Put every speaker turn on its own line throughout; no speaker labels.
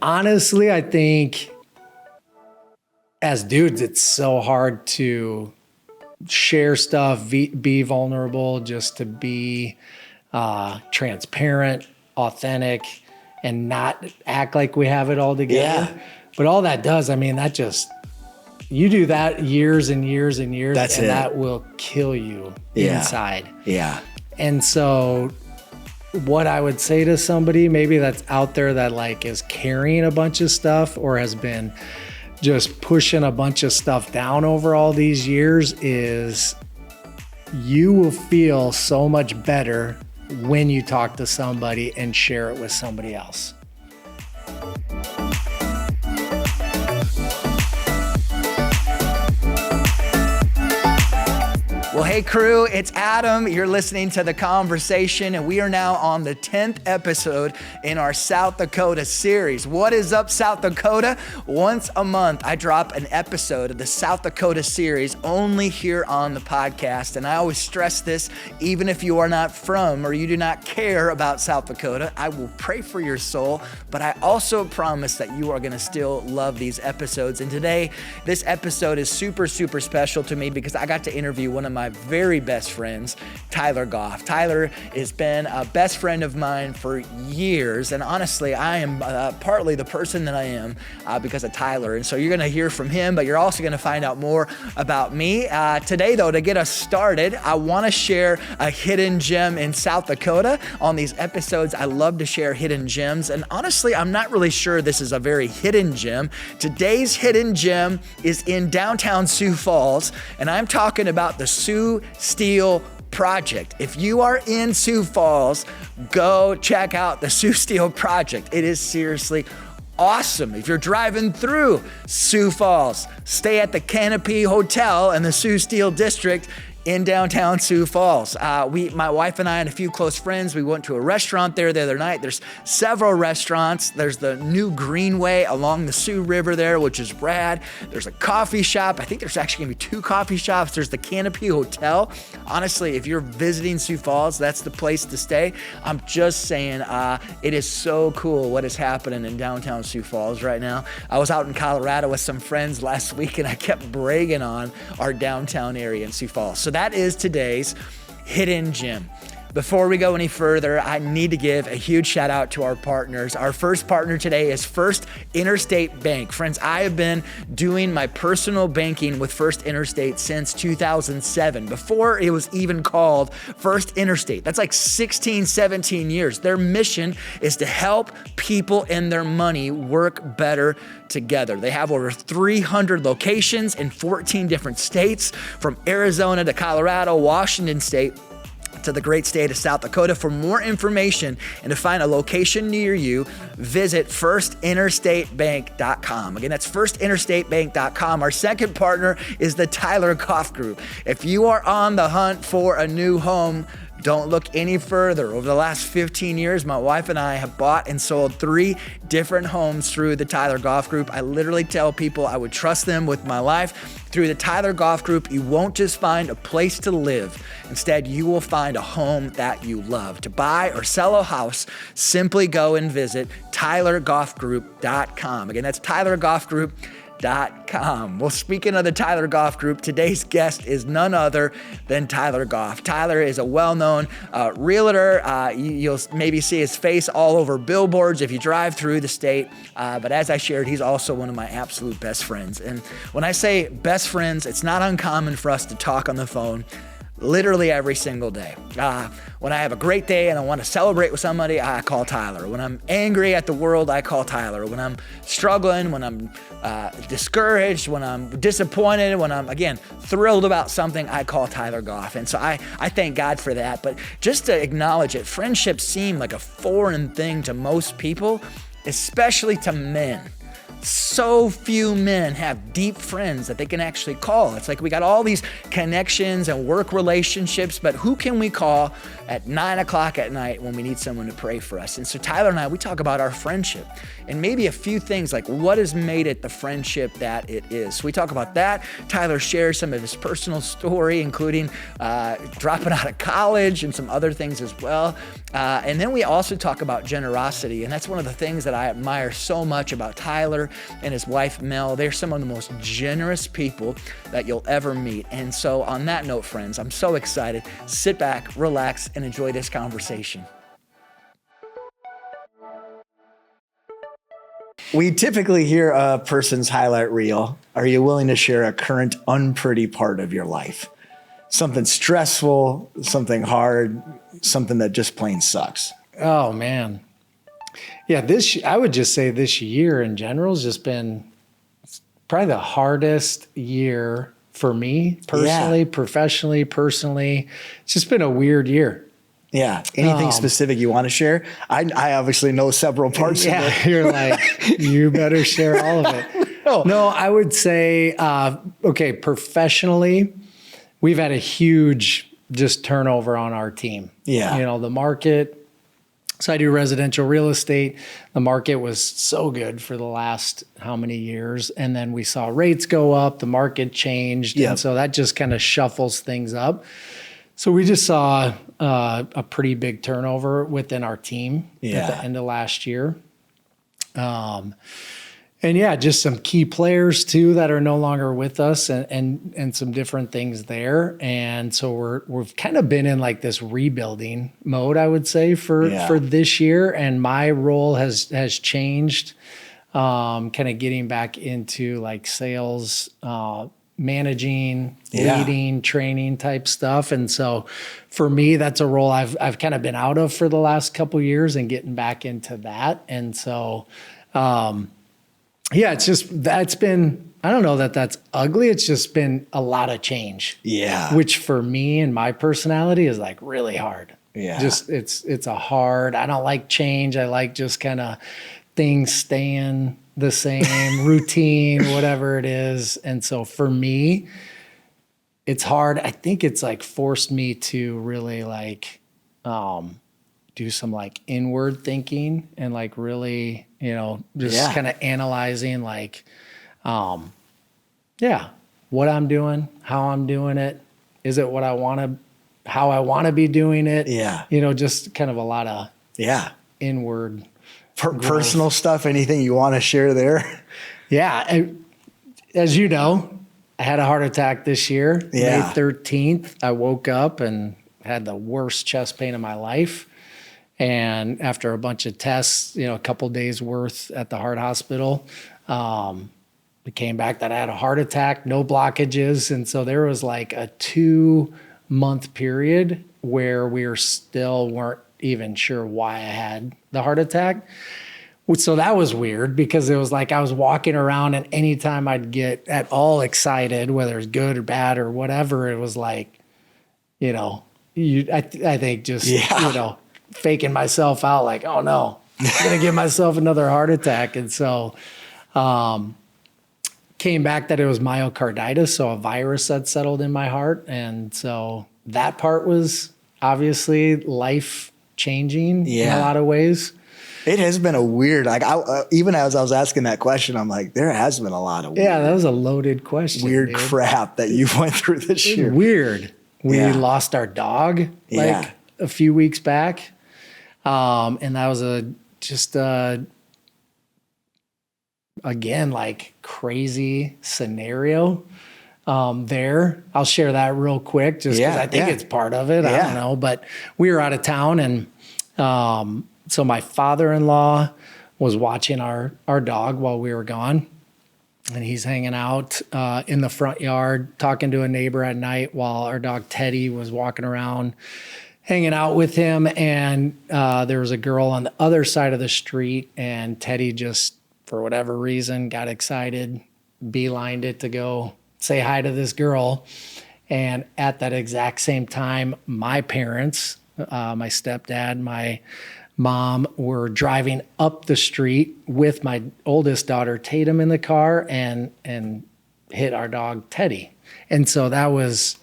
honestly, I think as dudes, it's so hard to share stuff, be vulnerable, just to be transparent, authentic, and not act like we have it all together.
Yeah.
But all that does, I mean, that just, you do that years and years and years, and that will kill you inside.
Yeah.
And so what I would say to somebody maybe that's out there that like is carrying a bunch of stuff or has been just pushing a bunch of stuff down over all these years is you will feel so much better when you talk to somebody and share it with somebody else.
Well, hey crew, it's Adam. You're listening to The Conversation, and we are now on the 10th episode in our South Dakota series. What is up, South Dakota? Once a month, I drop an episode of the South Dakota series only here on the podcast. And I always stress this, even if you are not from or you do not care about South Dakota, I will pray for your soul, but I also promise that you are going to still love these episodes. And today, this episode is super, super special to me because I got to interview one of my very best friends, Tyler Goff. Tyler has been a best friend of mine for years, and honestly, I am partly the person that I am because of Tyler. And so you're going to hear from him, but you're also going to find out more about me. Today, though, to get us started, I want to share a hidden gem in South Dakota. On these episodes, I love to share hidden gems, and honestly, I'm not really sure this is a very hidden gem. Today's hidden gem is in downtown Sioux Falls, and I'm talking about the Sioux Steel Project. If you are in Sioux Falls, go check out the Sioux Steel Project. It is seriously awesome. If you're driving through Sioux Falls, stay at the Canopy Hotel in the Sioux Steel District in downtown Sioux Falls. My wife and I and a few close friends, we went to a restaurant there the other night. There's several restaurants. There's the new Greenway along the Sioux River there, which is rad. There's a coffee shop. I think there's actually gonna be 2 coffee shops. There's the Canopy Hotel. Honestly, if you're visiting Sioux Falls, that's the place to stay. I'm just saying, it is so cool what is happening in downtown Sioux Falls right now. I was out in Colorado with some friends last week and I kept bragging on our downtown area in Sioux Falls. So that is today's hidden gem. Before we go any further, I need to give a huge shout out to our partners. Our first partner today is First Interstate Bank. Friends, I have been doing my personal banking with First Interstate since 2007, before it was even called First Interstate. That's like 16, 17 years. Their mission is to help people and their money work better together. They have over 300 locations in 14 different states, from Arizona to Colorado, Washington State, to the great state of South Dakota. For more information and to find a location near you, visit firstinterstatebank.com. Again, that's firstinterstatebank.com. Our second partner is the Tyler Goff Group. If you are on the hunt for a new home, don't look any further. Over the last 15 years, my wife and I have bought and sold 3 different homes through the Tyler Goff Group. I literally tell people I would trust them with my life. Through the Tyler Goff Group, you won't just find a place to live. Instead, you will find a home that you love. To buy or sell a house, simply go and visit tylergoffgroup.com. Again, that's tylergoffgroup.com. Well, speaking of the Tyler Goff Group, today's guest is none other than Tyler Goff. Tyler is a well-known realtor. You'll maybe see his face all over billboards if you drive through the state. But as I shared, he's also one of my absolute best friends. And when I say best friends, it's not uncommon for us to talk on the phone literally every single day. When I have a great day and I want to celebrate with somebody, I call Tyler. When I'm angry at the world, I call Tyler. When I'm struggling, when I'm discouraged, when I'm disappointed, when I'm, again, thrilled about something, I call Tyler Goff. And so I thank God for that. But just to acknowledge it, friendships seem like a foreign thing to most people, especially to men. so few men have deep friends that they can actually call. It's like we got all these connections and work relationships, but who can we call at 9 o'clock at night when we need someone to pray for us? And so Tyler and I, we talk about our friendship and maybe a few things like what has made it the friendship that it is. So we talk about that. Tyler shares some of his personal story, including dropping out of college and some other things as well. And then we also talk about generosity. And that's one of the things that I admire so much about Tyler and his wife, Mel. They're some of the most generous people that you'll ever meet. And so on that note, friends, I'm so excited. Sit back, relax, and enjoy this conversation. We typically hear a person's highlight reel. Are you willing to share a current unpretty part of your life? Something stressful, something hard, something that just plain sucks.
Oh man. Yeah, I would just say this year in general has just been probably the hardest year for me personally, professionally, personally. It's just been a weird year.
Yeah. Anything specific you want to share? I obviously know several parts of it.
You're like, you better share all of it. No, I would say, professionally, we've had a huge just turnover on our team.
Yeah.
You know, the market. So I do residential real estate. The market was so good for the last how many years. And then we saw rates go up, the market changed.
Yep.
And so that just kind of shuffles things up. So we just saw a pretty big turnover within our team at the end of last year. And yeah, just some key players too that are no longer with us and some different things there. And so we've kind of been in like this rebuilding mode, I would say, for this year. And my role has changed, kind of getting back into like sales, managing, leading, training type stuff. And so for me, that's a role I've kind of been out of for the last couple of years and getting back into that. And so, that's been, I don't know that that's ugly. It's just been a lot of change.
Yeah.
Which for me and my personality is like really hard.
Yeah.
Just, it's a hard, I don't like change. I like just kind of things staying the same, routine, whatever it is. And so for me, it's hard. I think it's like forced me to really like, do some like inward thinking and like really, just kind of analyzing like, what I'm doing, how I'm doing it. Is it what I want to, how I want to be doing it?
Yeah.
Just kind of a lot of inward
personal stuff. Anything you want to share there?
Yeah. As you know, I had a heart attack this year, May 13th. I woke up and had the worst chest pain of my life. And after a bunch of tests, a couple days worth at the heart hospital, it came back that I had a heart attack, no blockages. And so there was like a 2-month period where we weren't even sure why I had the heart attack. So that was weird because it was like I was walking around and anytime I'd get at all excited, whether it's good or bad or whatever, it was like, I think just, faking myself out like, oh no, I'm going to give myself another heart attack. And so came back that it was myocarditis, so a virus that settled in my heart. And so that part was obviously life changing in a lot of ways.
It has been a weird, even as I was asking that question, I'm like, there has been a lot of
that was a loaded question.
Weird crap that you went through this year.
Weird. We lost our dog a few weeks back. And that was again, like crazy scenario there. I'll share that real quick just because I think it's part of it. I don't know. But we were out of town and so my father-in-law was watching our dog while we were gone. And he's hanging out in the front yard, talking to a neighbor at night while our dog Teddy was walking around, hanging out with him. And there was a girl on the other side of the street, and Teddy just, for whatever reason, got excited, beelined it to go say hi to this girl. And at that exact same time, my parents, my stepdad, my mom were driving up the street with my oldest daughter, Tatum, in the car and hit our dog, Teddy. And so that was,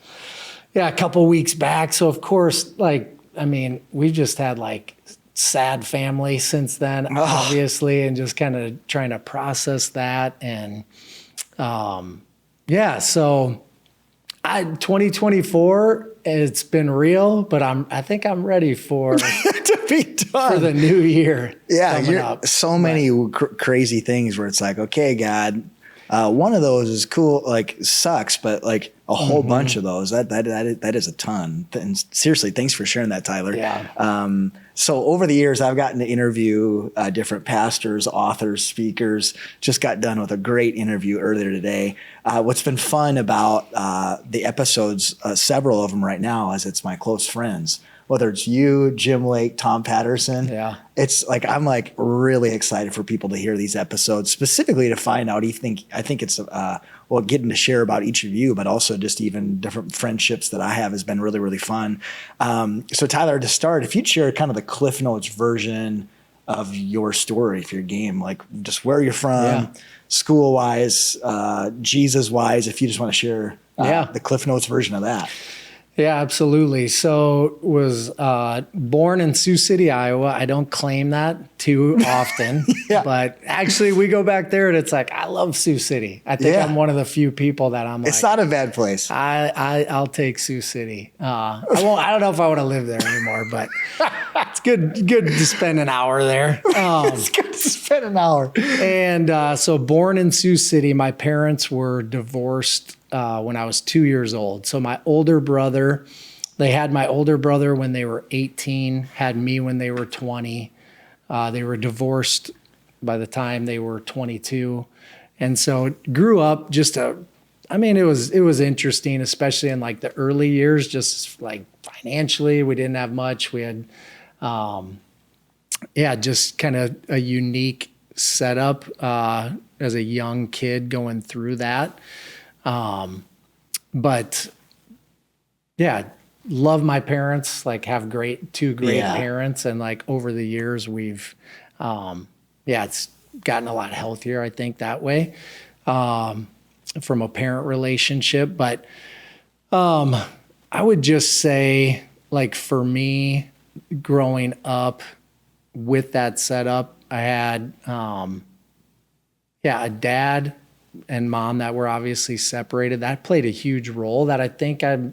a couple weeks back. So of course, we've just had sad family since then, obviously, and just kind of trying to process that. And so 2024, it's been real, but I think I'm ready for
to be done
for the new year.
Yeah, so many crazy things where it's like, okay, God, one of those is cool, sucks, but a whole bunch of those, that is a ton. And seriously, thanks for sharing that, Tyler.
Yeah.
So over the years, I've gotten to interview different pastors, authors, speakers. Just got done with a great interview earlier today. What's been fun about the episodes, several of them right now, is it's my close friends. Whether it's you, Jim Lake, Tom Patterson, it's I'm really excited for people to hear these episodes, specifically to find out. I think it's getting to share about each of you, but also just even different friendships that I have has been really, really fun. So Tyler, to start, if you'd share kind of the Cliff Notes version of your story, if you're game, just where you're from, school wise, Jesus wise, if you just want to share the Cliff Notes version of that.
Yeah, absolutely. So was born in Sioux City, Iowa. I don't claim that too often, but actually we go back there and it's I love Sioux City. I think I'm one of the few people that
it's not a bad place.
I'll take Sioux City. I don't know if I want to live there anymore, but it's good to spend an hour there.
It's good to spend an hour.
And so born in Sioux City, my parents were divorced when I was 2 years old. So they had my older brother when they were 18, had me when they were 20. They were divorced by the time they were 22. And so grew up it was interesting, especially in the early years, just financially, we didn't have much. We had, just kind of a unique setup as a young kid going through that. Love my parents, have two great parents. And over the years we've, it's gotten a lot healthier, I think, that way, from a parent relationship. But, I would just say for me growing up with that setup, I had, a dad and mom that were obviously separated. That played a huge role that I think I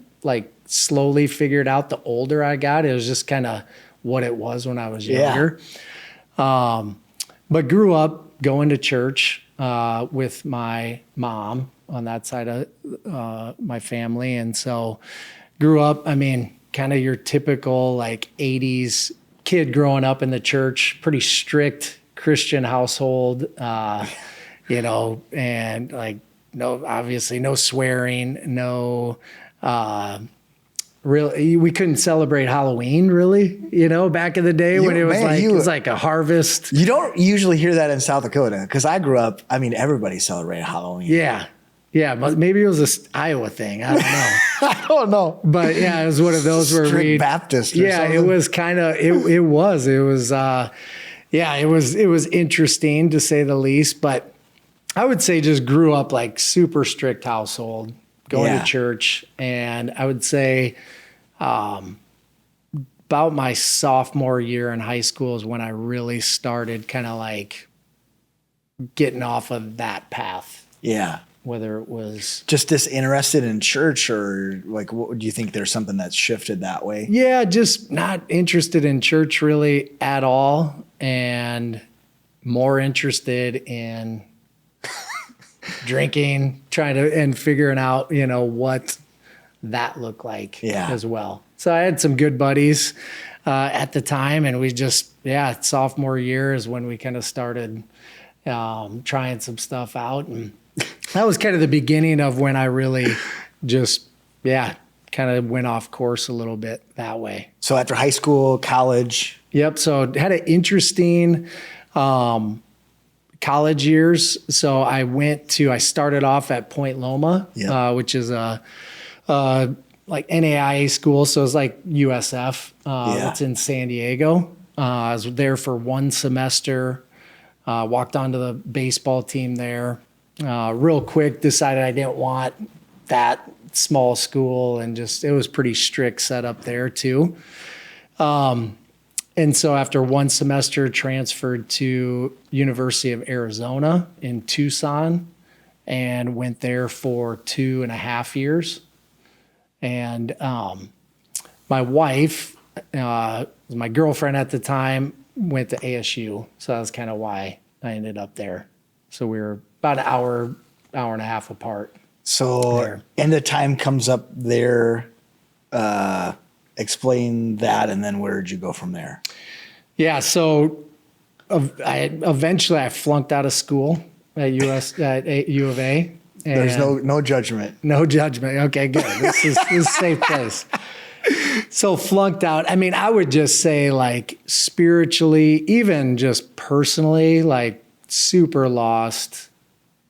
slowly figured out the older I got. It was just kind of what it was when I was younger. But grew up going to church with my mom on that side of my family. And so grew up, kind of your typical 80s kid growing up in the church, pretty strict Christian household, and obviously no swearing, no, really, we couldn't celebrate Halloween really, back in the day when it was like a harvest.
You don't usually hear that in South Dakota because I grew up, everybody celebrated Halloween.
Yeah. Yeah. Maybe it was an Iowa thing. I don't know.
I don't know.
But it was one of those where we
Baptist. Or something.
It was kind of, it was, it was interesting to say the least, but I would say just grew up super strict household, going to church. And I would say about my sophomore year in high school is when I really started kind of getting off of that path.
Yeah.
Whether it was
just disinterested in church or what do you think there's something that's shifted that way?
Yeah, just not interested in church really at all. And more interested in drinking, and figuring out, what that looked like as well. So I had some good buddies at the time, and we just, sophomore year is when we kind of started trying some stuff out. And that was kind of the beginning of when I really just, kind of went off course a little bit that way.
So after high school, college.
Yep. So had an interesting college years. So I started off at Point Loma, which is a NAIA school. So it's like USF. It's in San Diego. I was there for 1 semester, walked onto the baseball team there. Real quick, decided I didn't want that small school, and just, it was pretty strict setup there too. And so after 1 semester, transferred to University of Arizona in Tucson and went there for 2.5 years. And my wife, my girlfriend at the time, went to ASU. So that's kind of why I ended up there. So we were about an hour and a half apart.
So,
there.
And the time comes up there. Explain that, and then where did you go from there?
Yeah, so eventually I flunked out of school at U of A.
There's no judgment.
No judgment. Okay, good. This is a safe place. So flunked out. I mean, I would just say, like, spiritually, even just personally, like, super lost.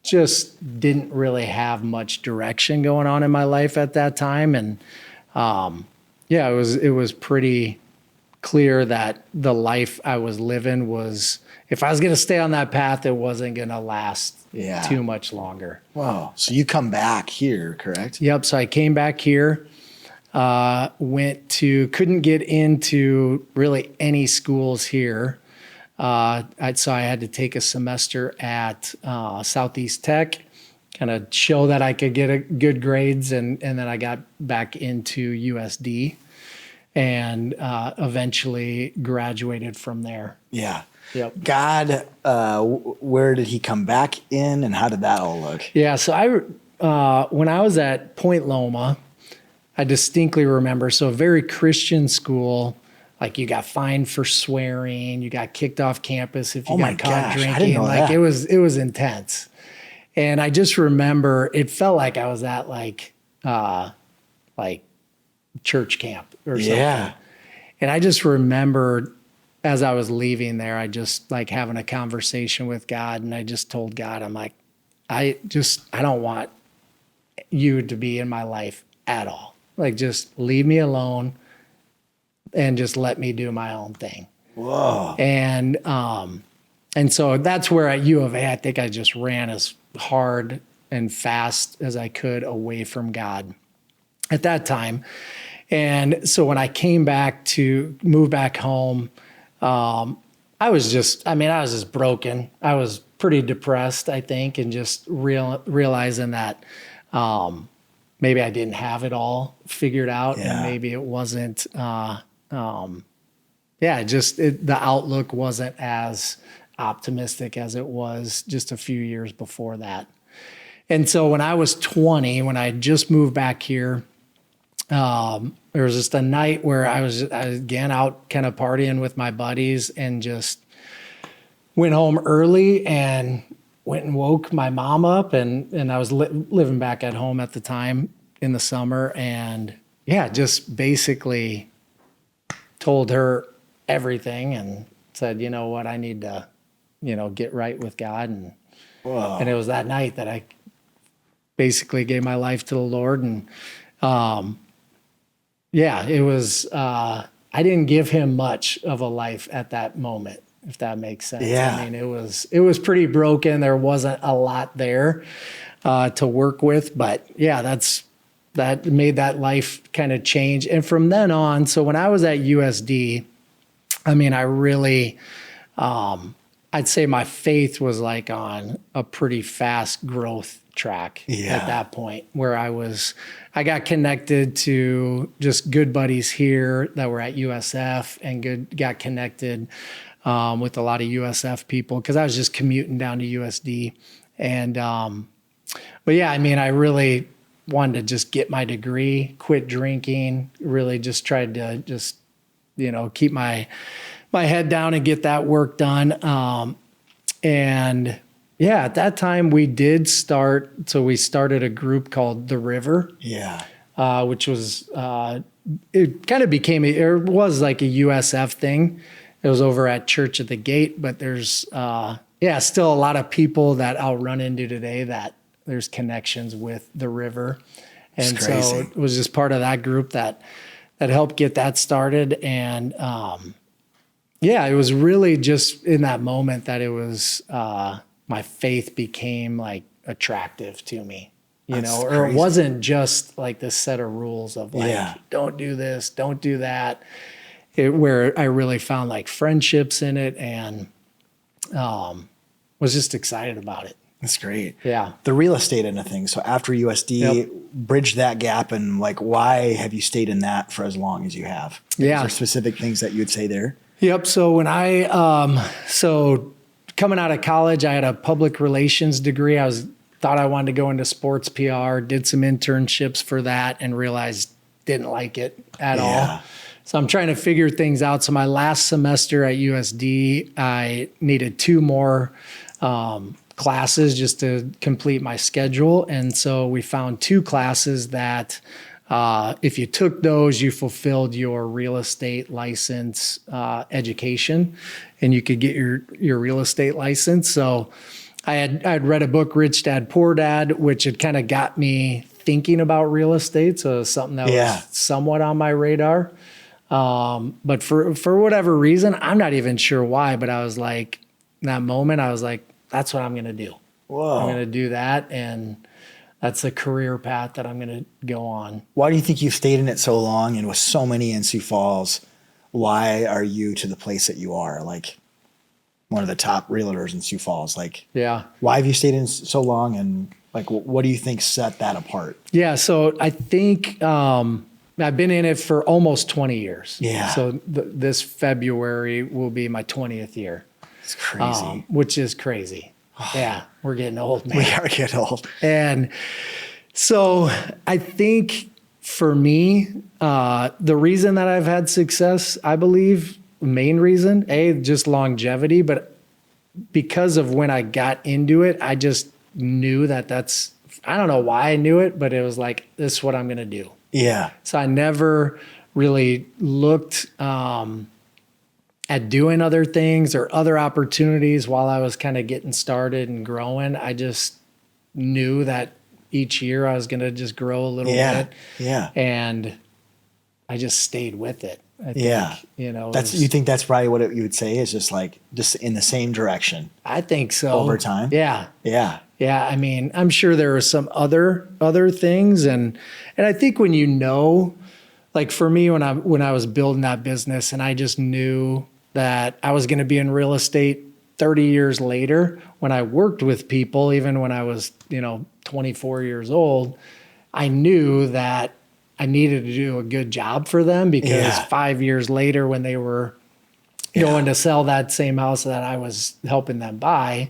Just didn't really have much direction going on in my life at that time. And yeah, it was pretty clear that the life I was living was, if I was going to stay on that path, it wasn't going to last too much longer.
Wow. So you come back here, correct?
Yep. So I came back here, couldn't get into really any schools here. So I had to take a semester at Southeast Tech, kind of show that I could get good grades. And then I got back into USD and eventually graduated from there.
Yeah.
Yep.
God, where did he come back in, and how did that all look?
Yeah. So when I was at Point Loma, I distinctly remember, so a very Christian school. Like, you got fined for swearing, you got kicked off campus if you got caught drinking.
I didn't know
like
that.
It was intense. And I just remember it felt like I was at like church camp or something.
Yeah.
And I just remember as I was leaving there, I just like having a conversation with God, and I just told God, I'm like, I don't want you to be in my life at all. Like, just leave me alone and just let me do my own thing.
Whoa.
And so that's where at U of A, I think I just ran as hard and fast as I could away from God at that time. And so when I came back to move back home, I was just broken. I was pretty depressed, I think, and just realizing that maybe I didn't have it all figured out, and maybe it wasn't, the outlook wasn't as optimistic as it was just a few years before that. And so when I was 20, when I just moved back here, there was just a night where I was again out kind of partying with my buddies, and just went home early and went and woke my mom up, and I was living back at home at the time in the summer, and just basically told her everything and said, you know what, I need to, get right with God. And it was that night that I basically gave my life to the Lord. And it was, I didn't give him much of a life at that moment, if that makes sense.
Yeah.
I mean, it was pretty broken. There wasn't a lot there to work with, but that made that life kind of change. And from then on, so when I was at USD, I mean, I really, I'd say my faith was like on a pretty fast growth track at that point, where I got connected to just good buddies here that were at USF, and got connected with a lot of USF people, because I was just commuting down to USD. And, but yeah, I mean, I really wanted to just get my degree, quit drinking, really just tried to just, keep my head down and get that work done. And at that time we started a group called The River, which was, it kind of became, it was like a USF thing. It was over at Church at the Gate, but there's, still a lot of people that I'll run into today that there's connections with The River. And so it was just part of that group that helped get that started. And, Yeah, it was really just in that moment that it was, my faith became like attractive to me,
That's
or it
crazy.
wasn't just like this set of rules of like,
Yeah.
don't do this, don't do that. Where I really found like friendships in it and was just excited about it.
That's great.
Yeah.
The real estate end of things. So after USD,
Yep.
bridge that gap, and like, why have you stayed in that for as long as you have?
Yeah.
Is there specific things that you would say there?
Yep. So when so coming out of college, I had a public relations degree. Thought I wanted to go into sports PR, did some internships for that and realized didn't like it at all. So I'm trying to figure things out. So my last semester at USD, I needed 2 more classes just to complete my schedule. And so we found 2 classes that if you took those, you fulfilled your real estate license education and you could get your real estate license. So I'd read a book, Rich Dad, Poor Dad, which had kind of got me thinking about real estate. So it was something that was somewhat on my radar. But for whatever reason, I'm not even sure why, but I was like, in that moment, I was like, that's what I'm going to do.
Whoa.
I'm going to do that. And that's a career path that I'm going to go on.
Why do you think you've stayed in it so long and with so many in Sioux Falls? Why are you to the place that you are? Like one of the top realtors in Sioux Falls. Like,
Yeah.
why have you stayed in so long? And like, what do you think set that apart?
Yeah. So I think, I've been in it for almost 20 years.
Yeah.
So this February will be my 20th year.
It's crazy.
Which is crazy. Yeah. We're getting old, man.
We are getting old.
And so I think for me, the reason that I've had success, I believe, main reason, just longevity, but because of when I got into it, I just knew I don't know why I knew it, but it was like, this is what I'm going to do.
Yeah.
So I never really looked at doing other things or other opportunities while I was kind of getting started and growing. I just knew that each year I was going to just grow a little bit.
Yeah.
And I just stayed with it. I think,
you think that's probably what you would say is just in the same direction.
I think so.
Over time.
Yeah.
Yeah.
Yeah. I mean, I'm sure there are some other things. And I think when like for me, when I was building that business and I just knew that I was going to be in real estate 30 years later, when I worked with people, even when I was, 24 years old, I knew that I needed to do a good job for them because 5 years later, when they were going to sell that same house that I was helping them buy,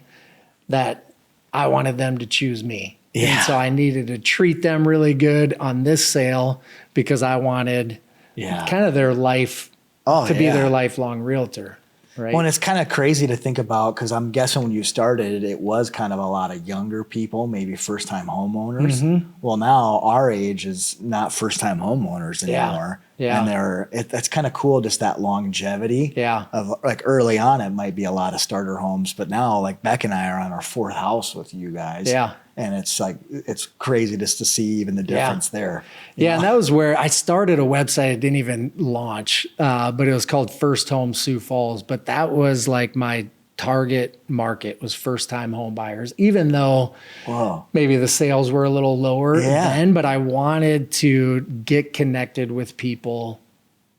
that I wanted them to choose me. Yeah. And so I needed to treat them really good on this sale because I wanted kind of their life to be their lifelong realtor. Right.
Well, and it's kind of crazy to think about because I'm guessing when you started, it was kind of a lot of younger people, maybe first-time homeowners. Mm-hmm. Well, now our age is not first-time homeowners anymore. Yeah. And that's kind of cool, just that longevity.
Yeah.
Of like early on, it might be a lot of starter homes, but now like Beck and I are on our 4th house with you guys.
Yeah.
And it's crazy just to see even the difference there.
Yeah, and that was where I started a website. It didn't even launch, but it was called First Home Sioux Falls. But that was like my target market was first-time home buyers, even though maybe the sales were a little lower then. But I wanted to get connected with people,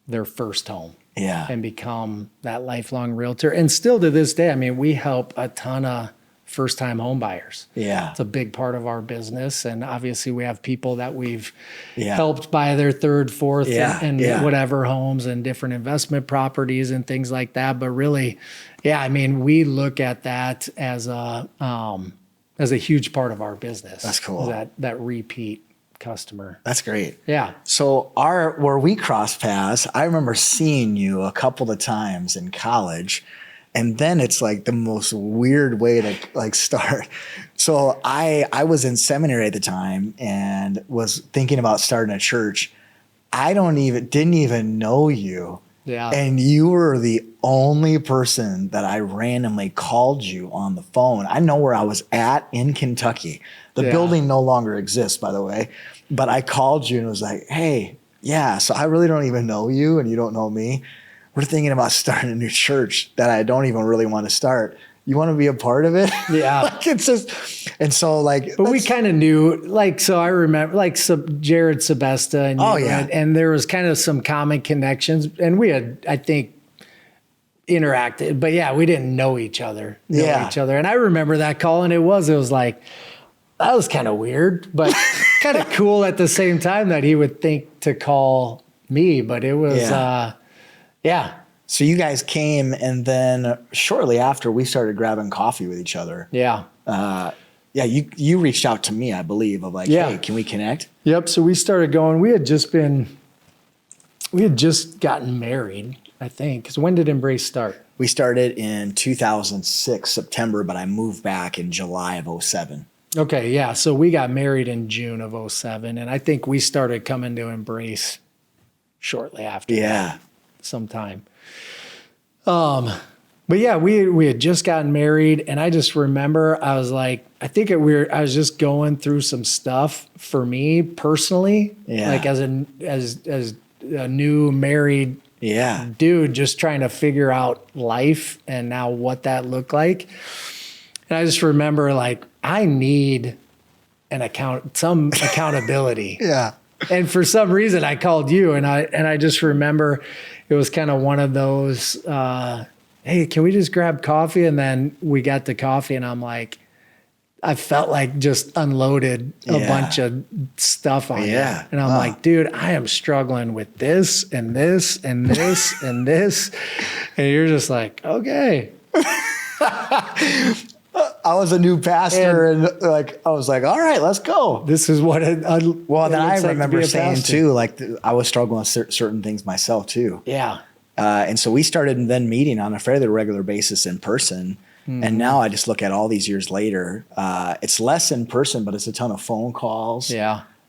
their first home.
Yeah.
And become that lifelong realtor. And still to this day, I mean, we help a ton of first-time home buyers.
Yeah.
It's a big part of our business. And obviously we have people that we've helped buy their 3rd, 4th and whatever homes and different investment properties and things like that. But really, I mean, we look at that as a huge part of our business.
That's cool.
That repeat customer.
That's great.
Yeah.
So where we crossed paths, I remember seeing you a couple of times in college. And then it's like the most weird way to like start. So I was in seminary at the time and was thinking about starting a church. I didn't even know you.
Yeah.
And you were the only person that I randomly called you on the phone. I know where I was at in Kentucky. The building no longer exists, by the way. But I called you and was like, hey, so I really don't even know you and you don't know me. we're thinking about starting a new church that I don't even really want to start. You want to be a part of it?
Yeah.
Like it's just, and so like,
but we kind of knew, like, so I remember like Jared Sebesta and, and there was kind of some common connections, and we had, I think, interacted, but yeah, we didn't know each other. And I remember that call, and it was like, that was kind of weird, but kind of cool at the same time that he would think to call me, but it was,
So you guys came, and then shortly after we started grabbing coffee with each other.
Yeah.
You reached out to me, I believe, of like, hey, can we connect?
Yep. So we started going, we had just gotten married, I think. Because when did Embrace start?
We started in 2006, September, but I moved back in July of 2007.
Okay. Yeah. So we got married in June of 2007. And I think we started coming to Embrace shortly after that, sometime. But yeah, we had just gotten married, and I just remember I was like, I was just going through some stuff for me personally, like as a new married dude, just trying to figure out life and now what that looked like. And I just remember like, I need some accountability. And for some reason I called you, and I just remember it was kind of one of those, hey, can we just grab coffee? And then we got the coffee, and I'm like, I felt like just unloaded a bunch of stuff on you. And I'm like, dude, I am struggling with this and this and this and this. And you're just like, okay.
I was a new pastor, and like, I was like, all right, let's go.
This is what
then I remember saying too, like I was struggling with certain things myself too. And so we started then meeting on a fairly regular basis in person. And now I just look at all these years later, it's less in person, but it's a ton of phone calls.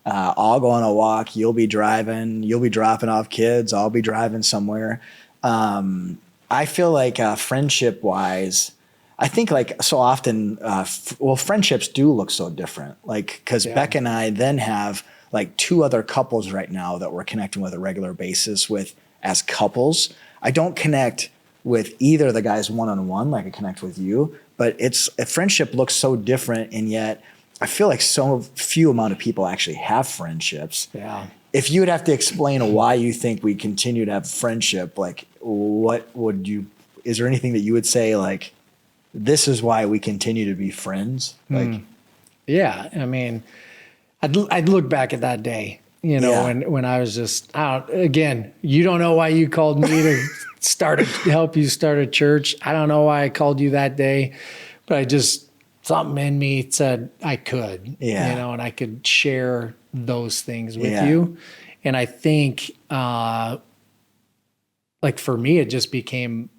I'll go on a walk. You'll be driving. You'll be dropping off kids. I'll be driving somewhere. I feel like friendship wise, I think like so often, friendships do look so different. Like, cause Beck and I then have like two other couples right now that we're connecting with a regular basis with as couples. I don't connect with either of the guys one-on-one like I connect with you, but a friendship looks so different, and yet I feel like so few amount of people actually have friendships. If you would have to explain why you think we continue to have friendship, like is there anything that you would say like, this is why we continue to be friends? Like,
I mean, I'd look back at that day, when I was just out again. You don't know why you called me to help you start a church. I don't know why I called you that day, but something in me said I could, and I could share those things with you. And I think, like for me, it just became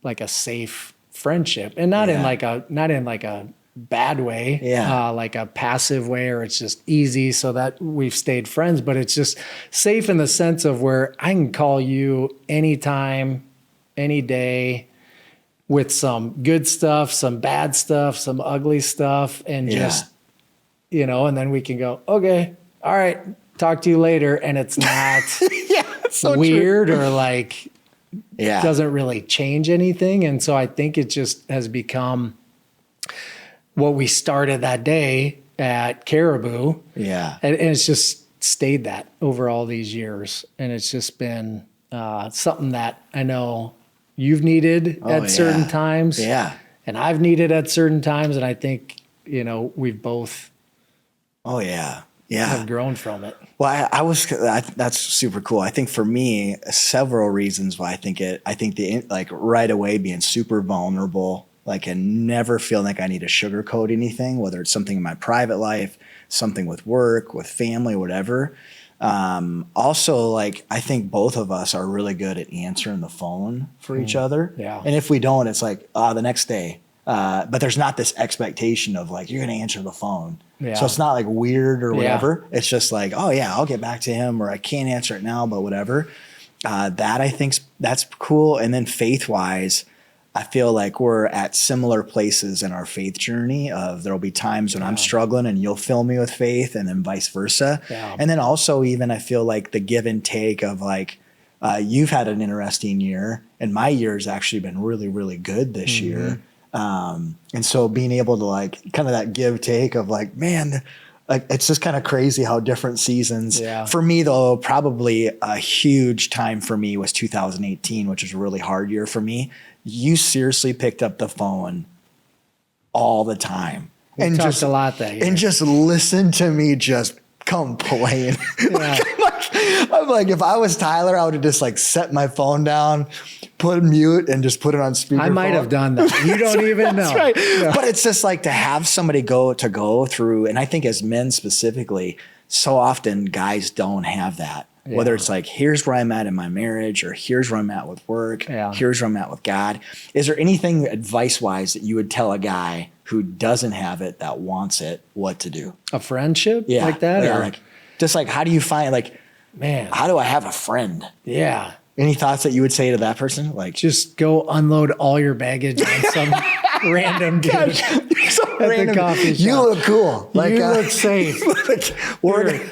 like a safe friendship, and not in like a bad way, like a passive way, or it's just easy so that we've stayed friends, but it's just safe in the sense of where I can call you anytime, any day, with some good stuff, some bad stuff, some ugly stuff, and just, and then we can go, okay, all right, talk to you later. And it's not
so
weird
true.
or like, doesn't really change anything. And so I think it just has become what we started that day at Caribou. And it's just stayed that over all these years. And it's just been something that I know you've needed at certain times. And I've needed at certain times. And I think, we've both have grown from it.
Well, that's super cool. I think for me, several reasons why I think right away being super vulnerable, like, and never feeling like I need to sugarcoat anything, whether it's something in my private life, something with work, with family, whatever. Also, like, I think both of us are really good at answering the phone for each other. And if we don't, it's like, the next day. But there's not this expectation of like, you're going to answer the phone. So it's not like weird or whatever. It's just like, oh yeah, I'll get back to him, or I can't answer it now, but whatever. That I think that's cool. And then faith wise, I feel like we're at similar places in our faith journey of there'll be times when I'm struggling and you'll fill me with faith, and then vice versa. And then also even I feel like the give and take of like, You've had an interesting year, and my year has actually been really, really good this year. And so being able to like kind of that give take of like, man, like it's just kind of crazy how different seasons.
Yeah.
For me though, probably a huge time for me was 2018, which was a really hard year for me. You seriously picked up the phone all the time.
We talked a lot that year.
And just listen to me just complain.
Yeah.
I'm like, if I was Tyler, I would have just like set my phone down, put mute, and just put it on speaker.
I might have done that. You don't even know.
That's right.
Yeah.
But it's just like to have somebody go through, and I think as men specifically, so often guys don't have that. Yeah. Whether it's like, here's where I'm at in my marriage, or here's where I'm at with work, here's where I'm at with God. Is there anything advice-wise that you would tell a guy who doesn't have it that wants it what to do?
A friendship like that?
Yeah,
or
like, just like, how do you find, like,
man,
how do I have a friend?
Yeah.
Any thoughts that you would say to that person? Like,
just go unload all your baggage on some random dude at the coffee shop.
You look cool.
Like, you look safe.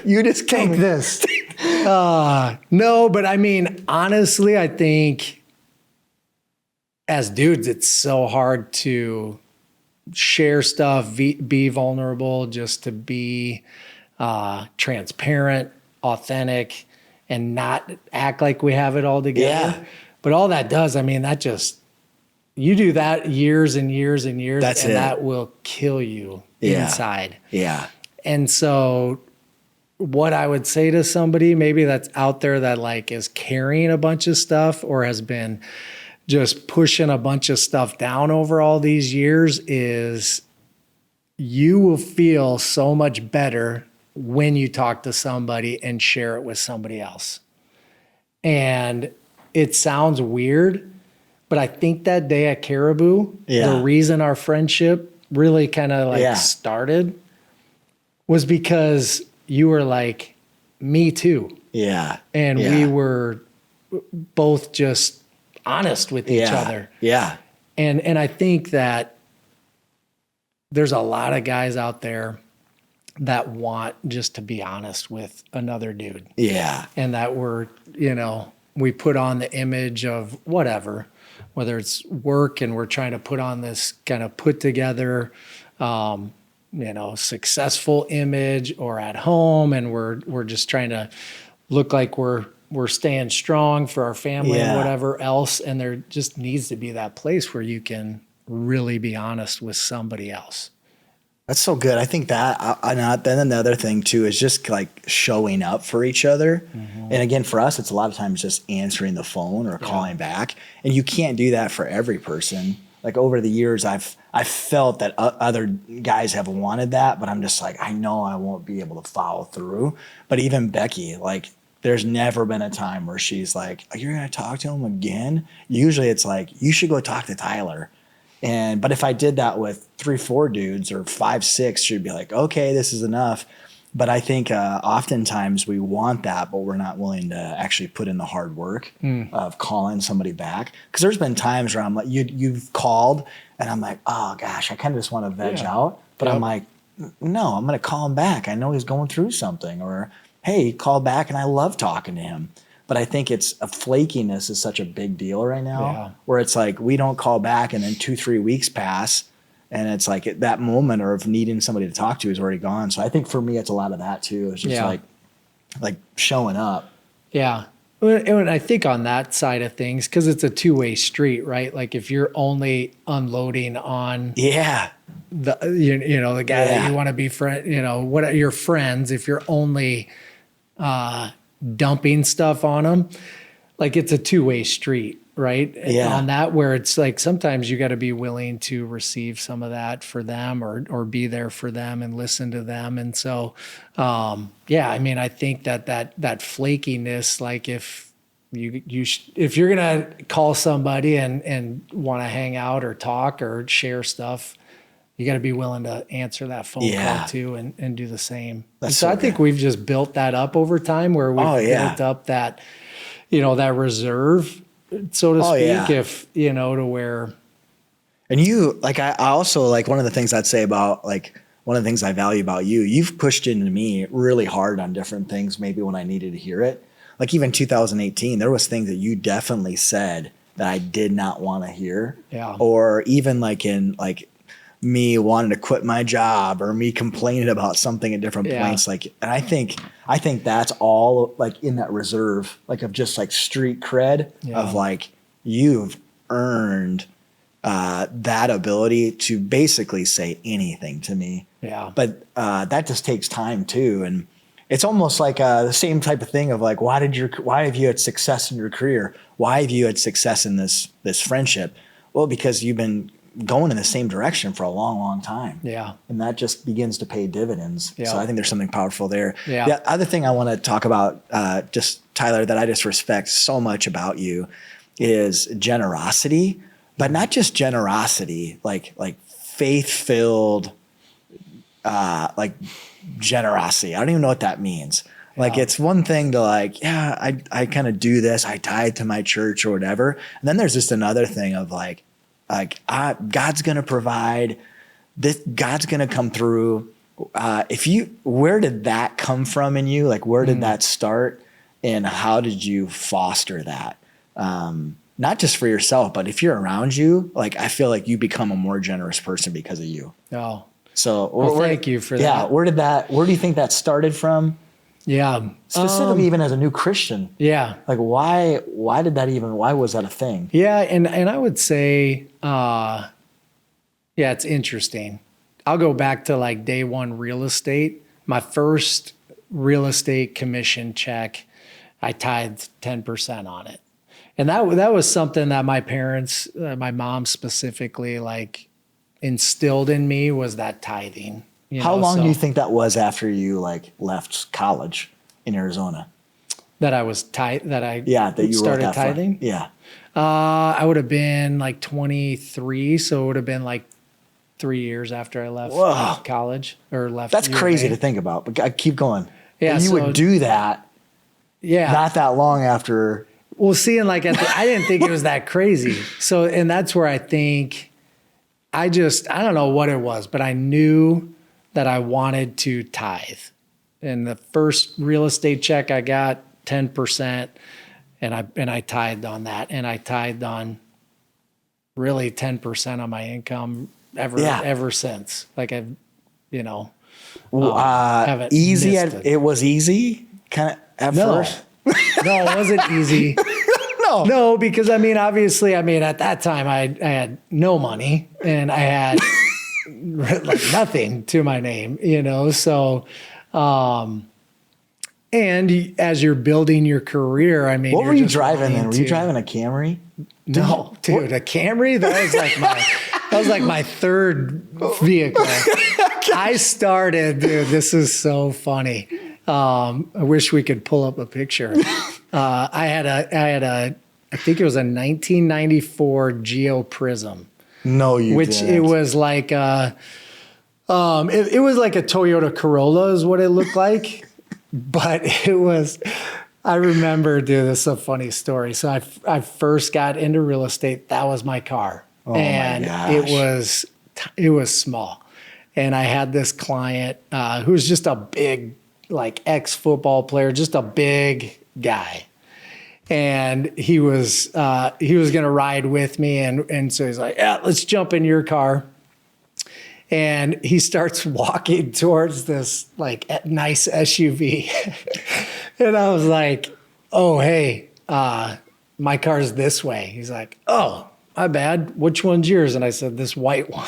You just
take this. No, but I mean, honestly, I think as dudes, it's so hard to share stuff, be vulnerable, just to be transparent, authentic, and not act like we have it all together.
Yeah.
But all that does, I mean, that just, you do that years and years and years, that will kill you inside.
Yeah.
And so what I would say to somebody maybe that's out there that like is carrying a bunch of stuff or has been just pushing a bunch of stuff down over all these years is you will feel so much better when you talk to somebody and share it with somebody else. And it sounds weird, but I think that day at Caribou, the reason our friendship really kind of like started was because you were like, me too.
Yeah.
And we were both just honest with each other.
Yeah.
And I think that there's a lot of guys out there that want just to be honest with another dude.
Yeah.
And that we put on the image of whatever, whether it's work and we're trying to put on this kind of put together, successful image, or at home and we're just trying to look like we're staying strong for our family and whatever else. And there just needs to be that place where you can really be honest with somebody else.
That's so good. I think that, then another thing too is just like showing up for each other. Mm-hmm. And again, for us, it's a lot of times just answering the phone or calling back. And you can't do that for every person. Like over the years, I've felt that other guys have wanted that, but I'm just like, I know I won't be able to follow through. But even Becky, like, there's never been a time where she's like, you're going to talk to him again? Usually it's like, you should go talk to Tyler. But if I did that with 3-4 dudes or 5-6, she'd be like, okay, this is enough. But I think oftentimes we want that, but we're not willing to actually put in the hard work of calling somebody back. Because there's been times where I'm like, you've called, and I'm like, oh gosh, I kind of just want to veg out. But I'm like, no, I'm going to call him back. I know he's going through something. Or, hey, call back, and I love talking to him. But I think it's a flakiness is such a big deal right now, where it's like we don't call back, and then 2-3 weeks pass, and it's like at that moment or of needing somebody to talk to is already gone. So I think for me, it's a lot of that too. It's just like showing up.
Yeah. And I think on that side of things, because it's a two-way street, right? Like if you're only unloading on the the guy that you want to be friend, what are your friends, if you're only dumping stuff on them, like it's a two-way street, right? On that, where it's like sometimes you got to be willing to receive some of that for them or be there for them and listen to them. And so I mean, I think that flakiness, like if you're gonna call somebody and want to hang out or talk or share stuff, you got to be willing to answer that phone call too and do the same. So I think we've just built that up over time, where we've built up that, that reserve, so to speak, if, to where.
And you, like, I also, like, one of the things I'd say about, like, one of the things I value about you, you've pushed into me really hard on different things, maybe when I needed to hear it. like even 2018, there was things that you definitely said that I did not want to hear.
Yeah.
Or even like in like me wanting to quit my job or me complaining about something at different points. Like, and I think that's all like in that reserve, like of just like street cred of like, you've earned that ability to basically say anything to me.
Yeah.
But that just takes time too. And it's almost like the same type of thing of like, why have you had success in your career? Why have you had success in this friendship? Well, because you've been going in the same direction for a long, long time.
Yeah.
And that just begins to pay dividends.
Yeah.
So I think there's something powerful there.
Yeah.
The other thing I want to talk about, just Tyler, that I just respect so much about you is generosity, but not just generosity, like faith-filled, like generosity. I don't even know what that means. Like, it's one thing to like, I kind of do this. I tithe to my church or whatever. And then there's just another thing of like God's going to provide this. God's going to come through. Where did that come from in you? Like, where did that start and how did you foster that? Not just for yourself, but if you're around you, like, I feel like you become a more generous person because of you.
Oh,
so
thank you for that.
Yeah. Where do you think that started from?
Yeah.
Specifically, even as a new Christian.
Yeah.
Like, why was that a thing?
Yeah. And I would say, it's interesting. I'll go back to like day one real estate. My first real estate commission check, I tithed 10% on it. And that was something that my parents, my mom specifically, like instilled in me, was that tithing.
How long do you think that was after you like left college in Arizona?
That I was that you started tithing?
Yeah.
I would have been like 23, so it would have been like 3 years after I left college or left.
That's
U of
crazy
A.
to think about, but I keep going.
Yeah,
and you would do that.
Yeah.
Not that long after.
Well, see, and like I didn't think it was that crazy. So, and that's where I think I don't know what it was, but I knew that I wanted to tithe. And the first real estate check I got 10%, and I tithed on that, and I tithed on really 10% of my income ever since. Like haven't
easy.
missed it.
It was easy, kind of at first.
No, it wasn't easy. No, because obviously, at that time I had no money and I had like nothing to my name, so, and as you're building your career,
what were you driving then? Were you driving a Camry?
No, dude, a Camry? That was like my third vehicle. I started, dude, this is so funny. I wish we could pull up a picture. I had a, I think it was a 1994 Geo Prism.
No,
which
didn't.
It was like it was like a Toyota Corolla is what it looked like, but I remember, dude, this is a funny story. So I first got into real estate. That was my car, and it was small, and I had this client who was just a big, like, ex-football player, just a big guy. And he was going to ride with me. And so he's like, yeah, let's jump in your car. And he starts walking towards this like nice SUV. And I was like, oh, hey, my car's this way. He's like, oh, my bad. Which one's yours? And I said, this white one.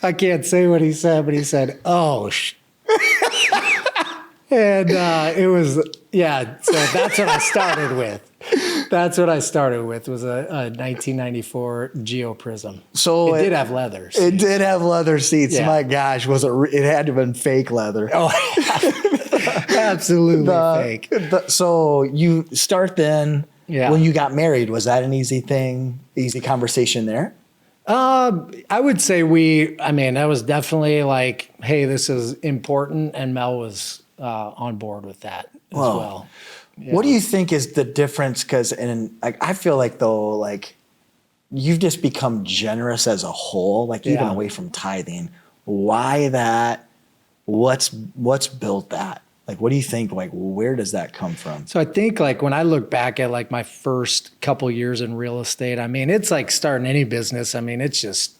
I can't say what he said, but he said, oh, and it was, so that's what I started with. Was a 1994 Geo Prism. So it did have leather seats.
It did have leather seats.
Yeah.
My gosh, it had to have been fake leather.
Oh, absolutely fake.
So you start then, when you got married, was that an easy conversation there?
I would say that was definitely like, hey, this is important. And Mel was on board with that as well. Yeah.
What do you think is the difference? Because I feel like though, like you've just become generous as a whole, like even away from tithing. Why that? What's built that? Like, what do you think? Like, where does that come from?
So I think like when I look back at like my first couple years in real estate, I mean, it's like starting any business. I mean, it's just,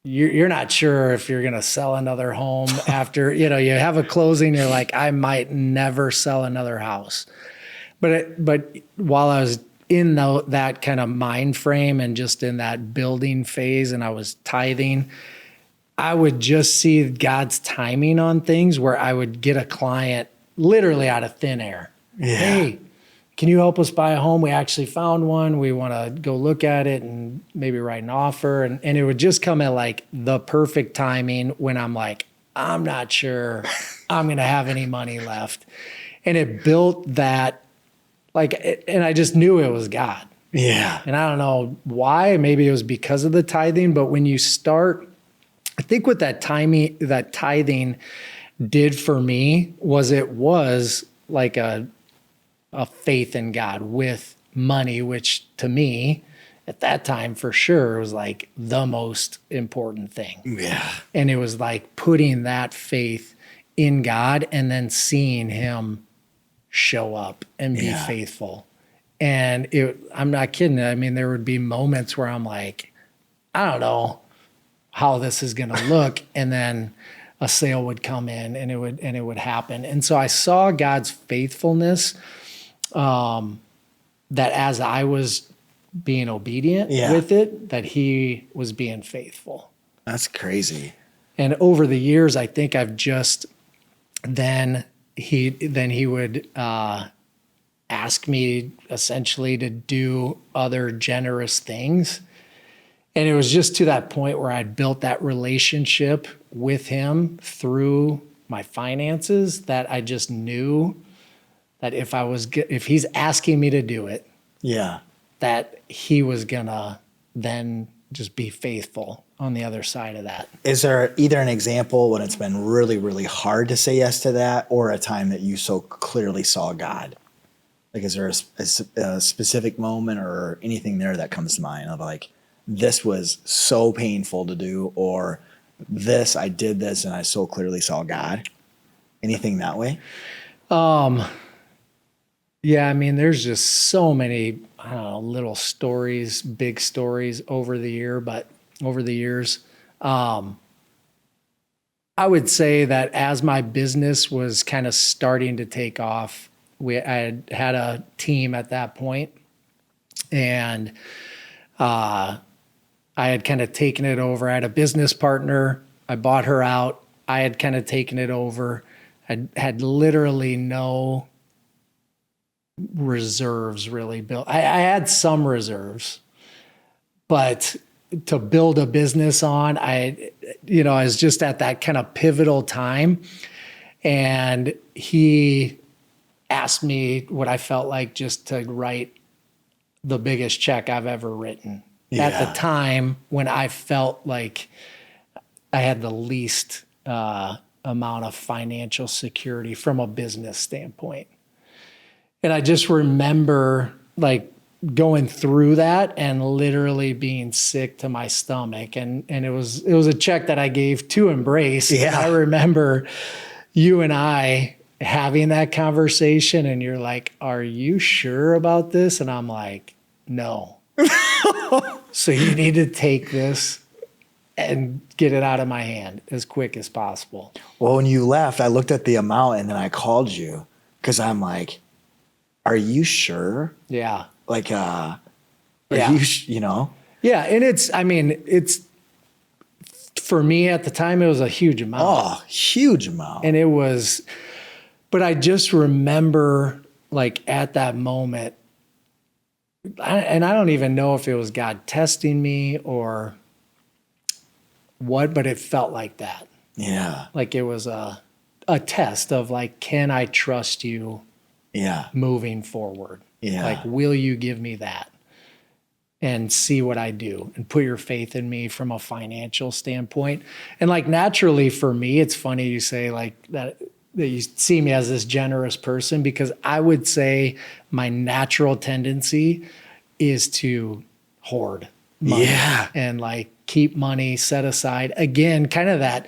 you're not sure if you're going to sell another home after, you have a closing, you're like, I might never sell another house. But while I was in that kind of mind frame and just in that building phase and I was tithing, I would just see God's timing on things where I would get a client literally out of thin air.
Yeah.
Hey, can you help us buy a home? We actually found one. We want to go look at it and maybe write an offer. And it would just come at like the perfect timing when I'm like, I'm not sure I'm going to have any money left. And it built that and I just knew it was God.
Yeah.
And I don't know why, maybe it was because of the tithing, but when you start, I think what that tithing did for me was it was like a faith in God with money, which to me at that time for sure was like the most important thing.
Yeah.
And it was like putting that faith in God and then seeing him show up and be faithful. And I'm not kidding. I mean, there would be moments where I'm like, I don't know how this is going to look. And then a sale would come in and it would happen. And so I saw God's faithfulness, that as I was being obedient with it, that he was being faithful.
That's crazy.
And over the years, I think I've just, then he would, ask me essentially to do other generous things. And it was just to that point where I'd built that relationship with him through my finances that I just knew that if he's asking me to do it, that he was gonna then just be faithful on the other side of that.
Is there either an example when it's been really, really hard to say yes to that, or a time that you so clearly saw God? Like, is there a specific moment or anything there that comes to mind of like, this was so painful to do, or I did this and I so clearly saw God? Anything that way?
Yeah, I mean, there's just so many, I don't know, little stories, big stories over the years. I would say that as my business was kind of starting to take off, I had a team at that point, and I had kind of taken it over. I had a business partner. I bought her out. I had kind of taken it over. I had literally no reserves really built. I had some reserves, but to build a business on, I was just at that kind of pivotal time. And he asked me what I felt like just to write the biggest check I've ever written. At the time when I felt like I had the least amount of financial security from a business standpoint. And I just remember like going through that and literally being sick to my stomach. And it was a check that I gave to Embrace.
Yeah.
I remember you and I having that conversation and you're like, are you sure about this? And I'm like, no. So you need to take this and get it out of my hand as quick as possible.
Well, when you left, I looked at the amount and then I called you because I'm like, are you sure?
Yeah.
Like,
Yeah.
Yeah.
And it's for me at the time, it was a huge amount.
Oh, huge amount.
And but I just remember like at that moment, and I don't even know if it was God testing me or what, but it felt like that.
Yeah.
Like it was a test of like, can I trust you moving forward?
Yeah.
Like, will you give me that and see what I do and put your faith in me from a financial standpoint? And like naturally for me, it's funny you say like that you see me as this generous person, because I would say my natural tendency is to hoard money and like keep money set aside. Again, kind of that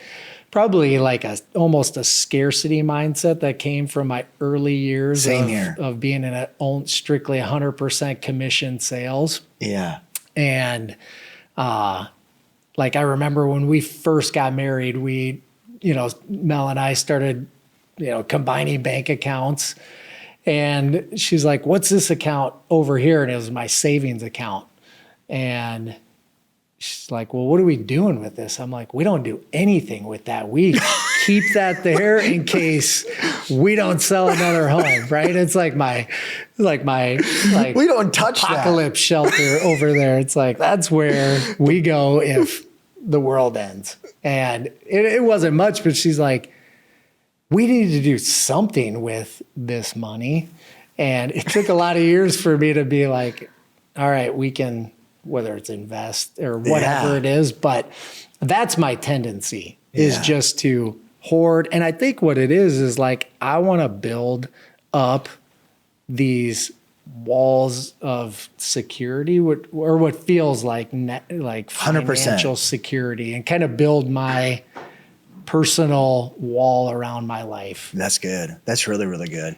probably like almost a scarcity mindset that came from my early years of being in strictly 100% commission sales.
Yeah.
And like I remember when we first got married, Mel and I started, combining bank accounts. And she's like, "What's this account over here?" And it was my savings account. And she's like, "Well, what are we doing with this?" I'm like, "We don't do anything with that. We keep that there in case we don't sell another home," right? It's like my
we don't touch
apocalypse shelter over there. It's like, that's where we go if the world ends. And it wasn't much, but she's like, "We need to do something with this money." And it took a lot of years for me to be like, all right, we can, whether it's invest or whatever it is, but that's my tendency is just to hoard. And I think what it is like, I want to build up these walls of security, or what feels like like
100%.
Financial security, and kind of build my personal wall around my life.
That's good. That's really, really good.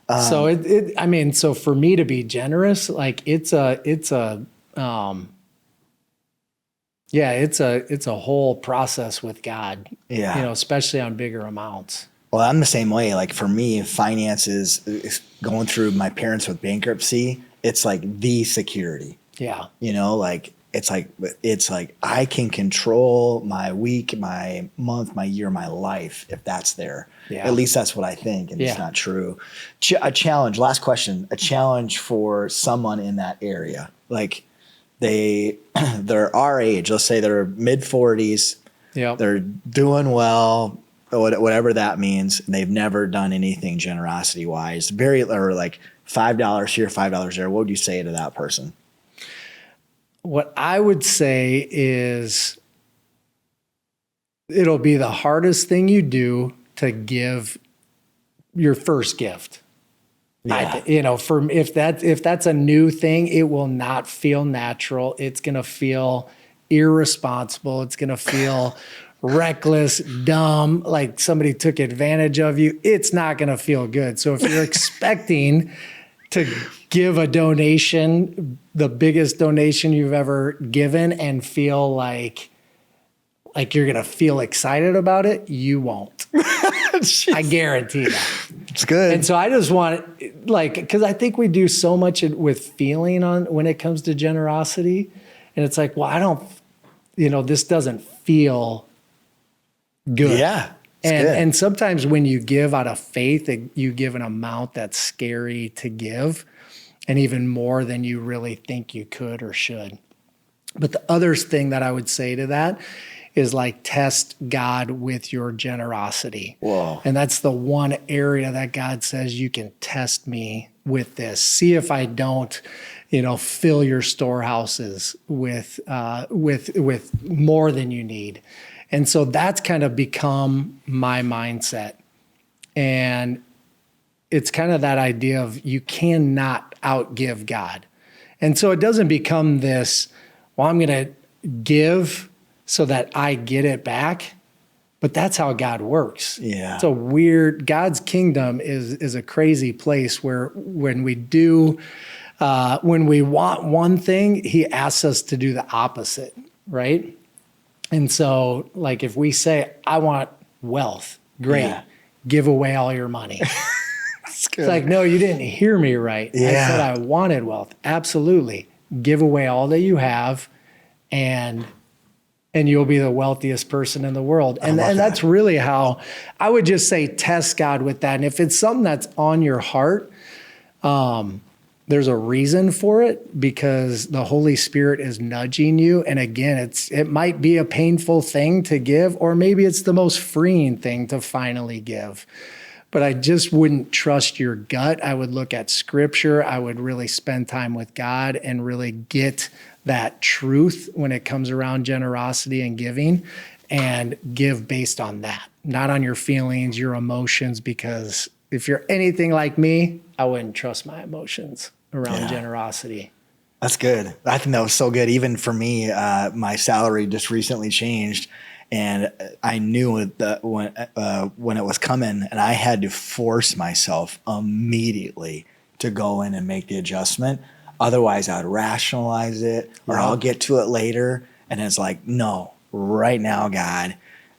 So for me to be generous, like it's a whole process with God, especially on bigger amounts.
Well, I'm the same way. Like for me, finances, going through my parents with bankruptcy, it's like the security.
Yeah.
It's like I can control my week, my month, my year, my life if that's there. Yeah. At least that's what I think, and it's not true. A challenge, last question, a challenge for someone in that area. Like they're our age, let's say they're mid 40s. Yeah. They're doing well, whatever that means. And they've never done anything generosity wise. Or like $5 here, $5 there. What would you say to that person?
What I would say is it'll be the hardest thing you do to give your first gift. Yeah. If that's a new thing, it will not feel natural. It's going to feel irresponsible. It's going to feel reckless, dumb, like somebody took advantage of you. It's not going to feel good. So if you're expecting to give a donation, the biggest donation you've ever given, and feel like you're going to feel excited about it, you won't. I guarantee that.
It's good.
And so I just want because I think we do so much with feeling when it comes to generosity. And it's like, well, I don't, this doesn't feel good.
Yeah.
And sometimes when you give out of faith, you give an amount that's scary to give, and even more than you really think you could or should. But the other thing that I would say to that is like, test God with your generosity.
Whoa.
And that's the one area that God says, you can test me with this. See if I don't, fill your storehouses with more than you need. And so that's kind of become my mindset. And it's kind of that idea of you cannot outgive God. And so it doesn't become this, well, I'm going to give so that I get it back. But that's how God works.
Yeah.
It's a weird, God's kingdom is a crazy place where when we want one thing, he asks us to do the opposite, right? And so, like, if we say, I want wealth, great, give away all your money. It's like, no, you didn't hear me right.
Yeah.
I said I wanted wealth. Absolutely. Give away all that you have, and you'll be the wealthiest person in the world. And that's really how I would just say, test God with that. And if it's something that's on your heart, there's a reason for it, because the Holy Spirit is nudging you. And again, it might be a painful thing to give, or maybe it's the most freeing thing to finally give. But I just wouldn't trust your gut. I would look at Scripture. I would really spend time with God and really get that truth when it comes around generosity and giving, and give based on that, not on your feelings, your emotions, because if you're anything like me, I wouldn't trust my emotions around generosity.
That's good. I think that was so good. Even for me, my salary just recently changed, And I knew that when it was coming, and I had to force myself immediately to go in and make the adjustment. Otherwise, I'd rationalize it, or I'll get to it later. And it's like, no, right now, God.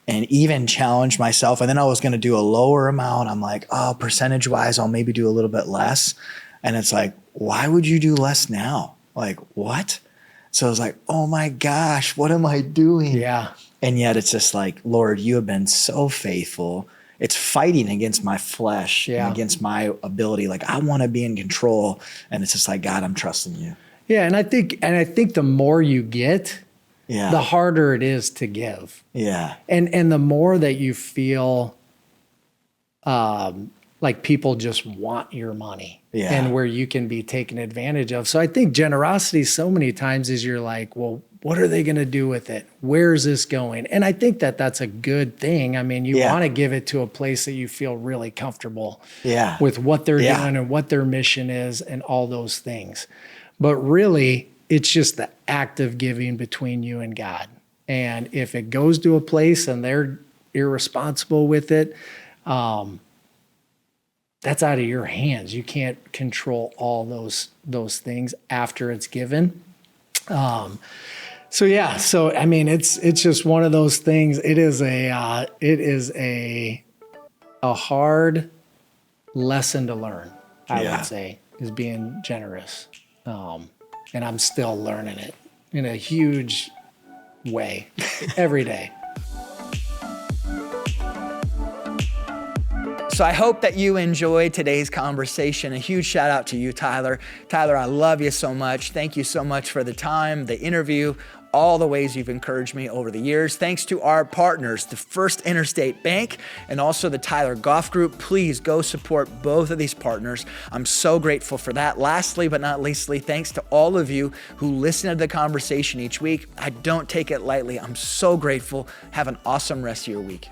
And even challenge myself. And then I was going to do a lower amount. I'm like, oh, percentage wise, I'll maybe do a little bit less. And it's like, why would you do less now? Like, what? So I was like, oh my gosh, what am I doing?
Yeah.
And yet it's just like, Lord, you have been so faithful. It's fighting against my flesh and against my ability. Like, I want to be in control. And it's just like, God, I'm trusting you.
Yeah. And I think the more you get, the harder it is to give.
Yeah.
And the more that you feel like people just want your money and where you can be taken advantage of. So I think generosity so many times is you're like, well, what are they going to do with it? Where's this going? And I think that that's a good thing. I mean, you want to give it to a place that you feel really comfortable with what they're doing and what their mission is and all those things. But really, it's just the act of giving between you and God. And if it goes to a place and they're irresponsible with it, that's out of your hands. You can't control all those things after it's given. So I mean, it's just one of those things. It is a hard lesson to learn, I would say, is being generous. And I'm still learning it in a huge way every day.
So I hope that you enjoyed today's conversation. A huge shout out to you, Tyler. Tyler, I love you so much. Thank you so much for the time, the interview, all the ways you've encouraged me over the years. Thanks to our partners, the First Interstate Bank and also the Tyler Goff Group. Please go support both of these partners. I'm so grateful for that. Lastly, but not leastly, thanks to all of you who listen to the conversation each week. I don't take it lightly. I'm so grateful. Have an awesome rest of your week.